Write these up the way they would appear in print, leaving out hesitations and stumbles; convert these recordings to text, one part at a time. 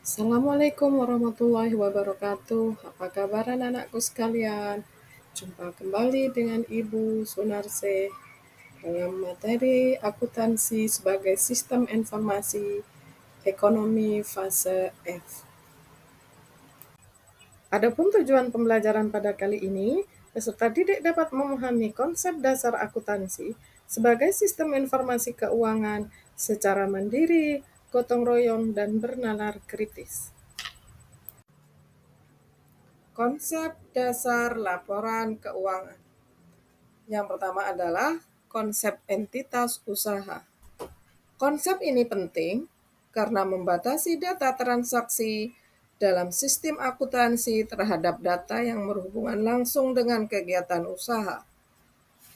Assalamualaikum warahmatullahi wabarakatuh. Apa kabar anak-anakku sekalian? Jumpa kembali dengan Ibu Sunarse dalam materi akuntansi sebagai sistem informasi ekonomi fase F. Adapun tujuan pembelajaran pada kali ini, peserta didik dapat memahami konsep dasar akuntansi sebagai sistem informasi keuangan secara mandiri, gotong royong, dan bernalar kritis. Konsep dasar laporan keuangan. Yang pertama adalah konsep entitas usaha. Konsep ini penting karena membatasi data transaksi dalam sistem akuntansi terhadap data yang berhubungan langsung dengan kegiatan usaha.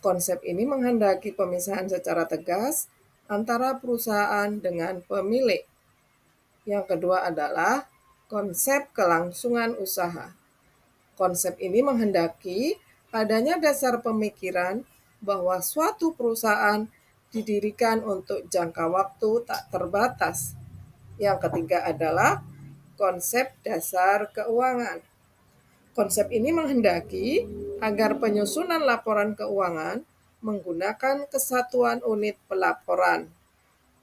Konsep ini menghendaki pemisahan secara tegas antara perusahaan dengan pemilik. Yang kedua adalah konsep kelangsungan usaha. Konsep ini menghendaki adanya dasar pemikiran bahwa suatu perusahaan didirikan untuk jangka waktu tak terbatas. Yang ketiga adalah konsep dasar keuangan. Konsep ini menghendaki agar penyusunan laporan keuangan menggunakan kesatuan unit pelaporan.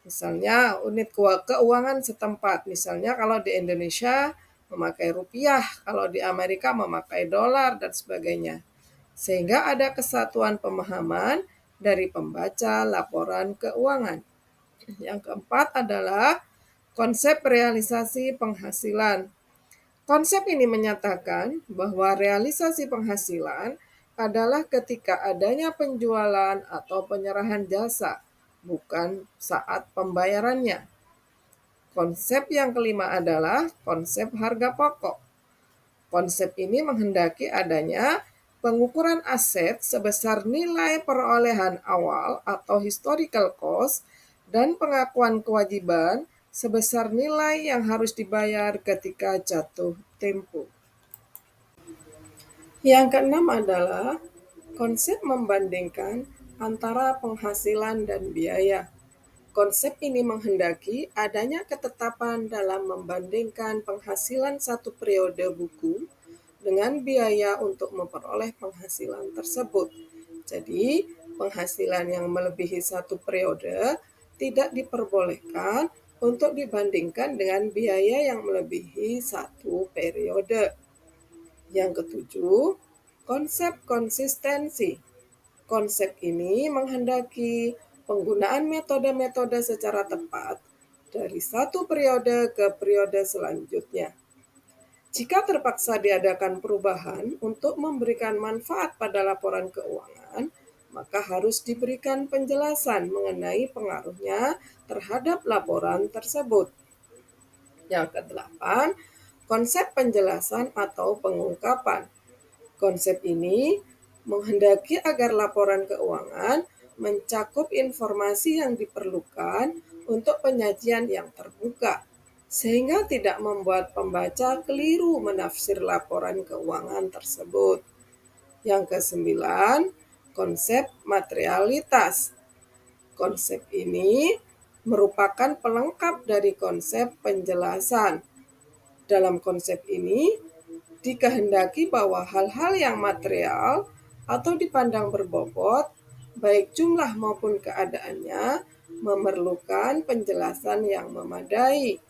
Misalnya unit keuangan setempat, misalnya kalau di Indonesia memakai rupiah, kalau di Amerika memakai dolar dan sebagainya. Sehingga ada kesatuan pemahaman dari pembaca laporan keuangan. Yang keempat adalah konsep realisasi penghasilan. Konsep ini menyatakan bahwa realisasi penghasilan adalah ketika adanya penjualan atau penyerahan jasa, bukan saat pembayarannya. Konsep yang kelima adalah konsep harga pokok. Konsep ini menghendaki adanya pengukuran aset sebesar nilai perolehan awal atau historical cost dan pengakuan kewajiban sebesar nilai yang harus dibayar ketika jatuh tempo. Yang keenam adalah konsep membandingkan antara penghasilan dan biaya. Konsep ini menghendaki adanya ketetapan dalam membandingkan penghasilan satu periode buku dengan biaya untuk memperoleh penghasilan tersebut. Jadi, penghasilan yang melebihi satu periode tidak diperbolehkan untuk dibandingkan dengan biaya yang melebihi satu periode. Yang ketujuh, konsep konsistensi. Konsep ini menghendaki penggunaan metode-metode secara tepat dari satu periode ke periode selanjutnya. Jika terpaksa diadakan perubahan untuk memberikan manfaat pada laporan keuangan, maka harus diberikan penjelasan mengenai pengaruhnya terhadap laporan tersebut. Yang kedelapan, konsep penjelasan atau pengungkapan. Konsep ini menghendaki agar laporan keuangan mencakup informasi yang diperlukan untuk penyajian yang terbuka, sehingga tidak membuat pembaca keliru menafsir laporan keuangan tersebut. Yang kesembilan, konsep materialitas. Konsep ini merupakan pelengkap dari konsep penjelasan. Dalam konsep ini, dikehendaki bahwa hal-hal yang material atau dipandang berbobot, baik jumlah maupun keadaannya, memerlukan penjelasan yang memadai.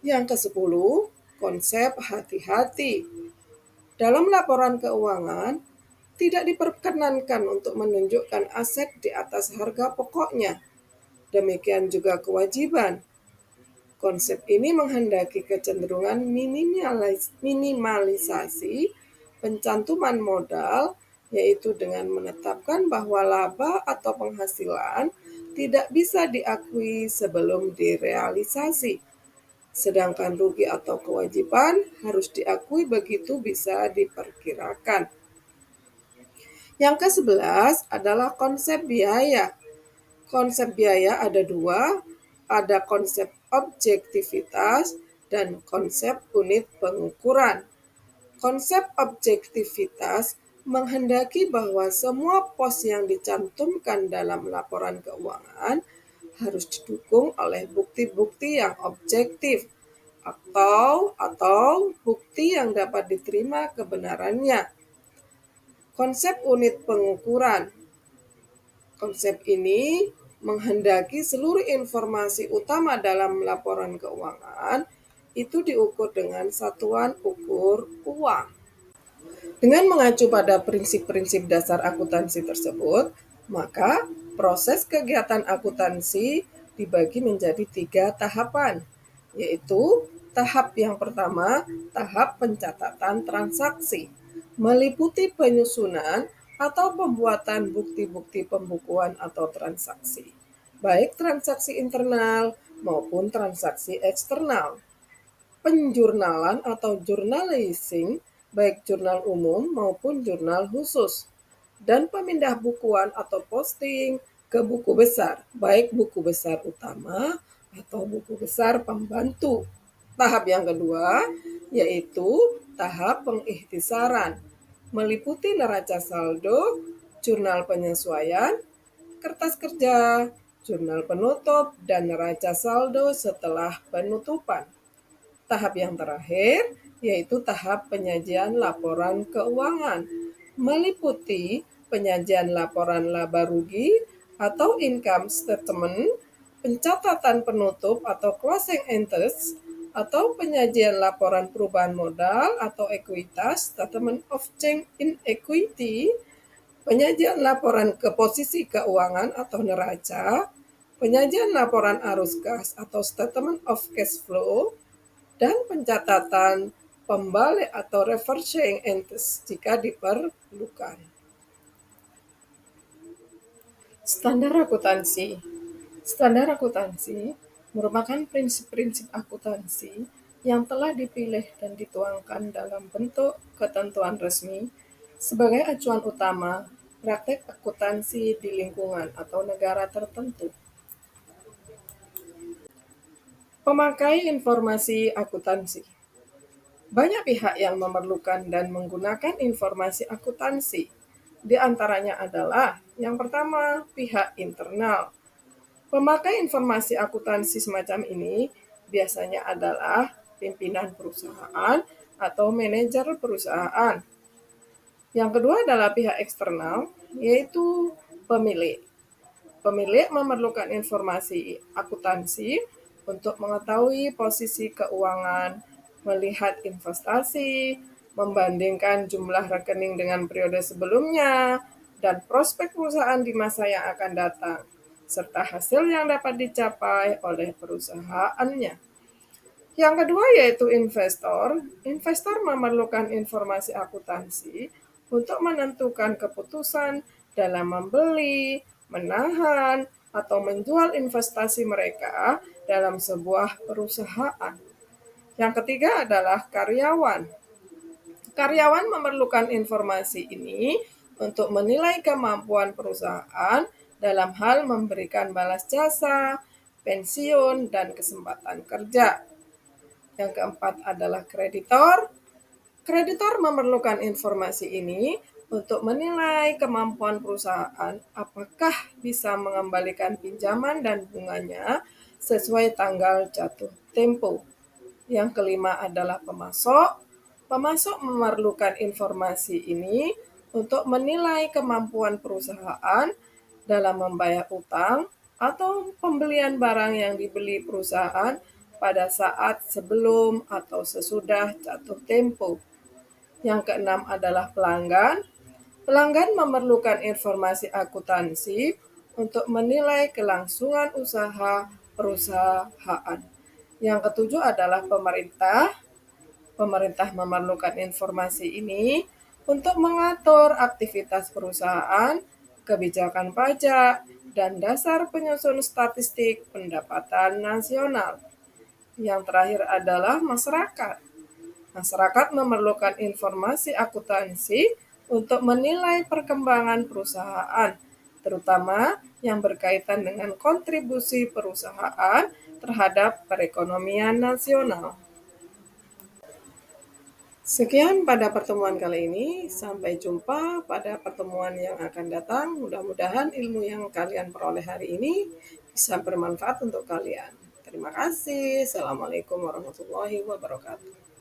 Yang kesepuluh, konsep hati-hati. Dalam laporan keuangan, tidak diperkenankan untuk menunjukkan aset di atas harga pokoknya. Demikian juga kewajiban. Konsep ini menghendaki kecenderungan minimalisasi pencantuman modal, yaitu dengan menetapkan bahwa laba atau penghasilan tidak bisa diakui sebelum direalisasi, sedangkan rugi atau kewajiban harus diakui begitu bisa diperkirakan. Yang ke-11 adalah konsep biaya. Konsep biaya ada dua, ada konsep objektivitas dan konsep unit pengukuran. Konsep objektivitas menghendaki bahwa semua pos yang dicantumkan dalam laporan keuangan harus didukung oleh bukti-bukti yang objektif atau bukti yang dapat diterima kebenarannya. Konsep unit pengukuran. Konsep ini menghendaki seluruh informasi utama dalam laporan keuangan itu diukur dengan satuan ukur uang. Dengan mengacu pada prinsip-prinsip dasar akuntansi tersebut, maka proses kegiatan akuntansi dibagi menjadi 3 tahapan, yaitu tahap yang pertama, tahap pencatatan transaksi, meliputi penyusunan atau pembuatan bukti-bukti pembukuan atau transaksi, baik transaksi internal maupun transaksi eksternal. Penjurnalan atau journalizing, baik jurnal umum maupun jurnal khusus, dan pemindah bukuan atau posting ke buku besar, baik buku besar utama atau buku besar pembantu. Tahap yang kedua yaitu tahap pengikhtisaran, meliputi neraca saldo, jurnal penyesuaian, kertas kerja, jurnal penutup, dan neraca saldo setelah penutupan. Tahap yang terakhir yaitu tahap penyajian laporan keuangan, meliputi penyajian laporan laba rugi atau income statement, pencatatan penutup atau closing entries, atau penyajian laporan perubahan modal atau ekuitas, statement of change in equity, penyajian laporan ke posisi keuangan atau neraca, penyajian laporan arus kas atau statement of cash flow, dan pencatatan pembalik atau reversing entries jika diperlukan. Standar akuntansi. Standar akuntansi merupakan prinsip-prinsip akuntansi yang telah dipilih dan dituangkan dalam bentuk ketentuan resmi sebagai acuan utama praktek akuntansi di lingkungan atau negara tertentu. Pemakai informasi akuntansi. Banyak pihak yang memerlukan dan menggunakan informasi akuntansi. Di antaranya adalah yang pertama, pihak internal. Pemakai informasi akuntansi semacam ini biasanya adalah pimpinan perusahaan atau manajer perusahaan. Yang kedua adalah pihak eksternal, yaitu pemilik. Pemilik memerlukan informasi akuntansi untuk mengetahui posisi keuangan, melihat investasi, membandingkan jumlah rekening dengan periode sebelumnya, dan prospek perusahaan di masa yang akan datang, serta hasil yang dapat dicapai oleh perusahaannya. Yang kedua yaitu investor. Investor memerlukan informasi akuntansi untuk menentukan keputusan dalam membeli, menahan, atau menjual investasi mereka dalam sebuah perusahaan. Yang ketiga adalah karyawan. Karyawan memerlukan informasi ini untuk menilai kemampuan perusahaan dalam hal memberikan balas jasa, pensiun, dan kesempatan kerja. Yang keempat adalah kreditor. Kreditor memerlukan informasi ini untuk menilai kemampuan perusahaan apakah bisa mengembalikan pinjaman dan bunganya sesuai tanggal jatuh tempo. Yang kelima adalah pemasok. Pemasok memerlukan informasi ini untuk menilai kemampuan perusahaan dalam membayar utang atau pembelian barang yang dibeli perusahaan pada saat sebelum atau sesudah jatuh tempo. Yang keenam adalah pelanggan. Pelanggan memerlukan informasi akuntansi untuk menilai kelangsungan usaha perusahaan. Yang ketujuh adalah pemerintah. Pemerintah memerlukan informasi ini untuk mengatur aktivitas perusahaan, kebijakan pajak, dan dasar penyusun statistik pendapatan nasional. Yang terakhir adalah masyarakat. Masyarakat memerlukan informasi akuntansi untuk menilai perkembangan perusahaan, terutama yang berkaitan dengan kontribusi perusahaan terhadap perekonomian nasional. Sekian pada pertemuan kali ini, sampai jumpa pada pertemuan yang akan datang. Mudah-mudahan ilmu yang kalian peroleh hari ini bisa bermanfaat untuk kalian. Terima kasih. Assalamualaikum warahmatullahi wabarakatuh.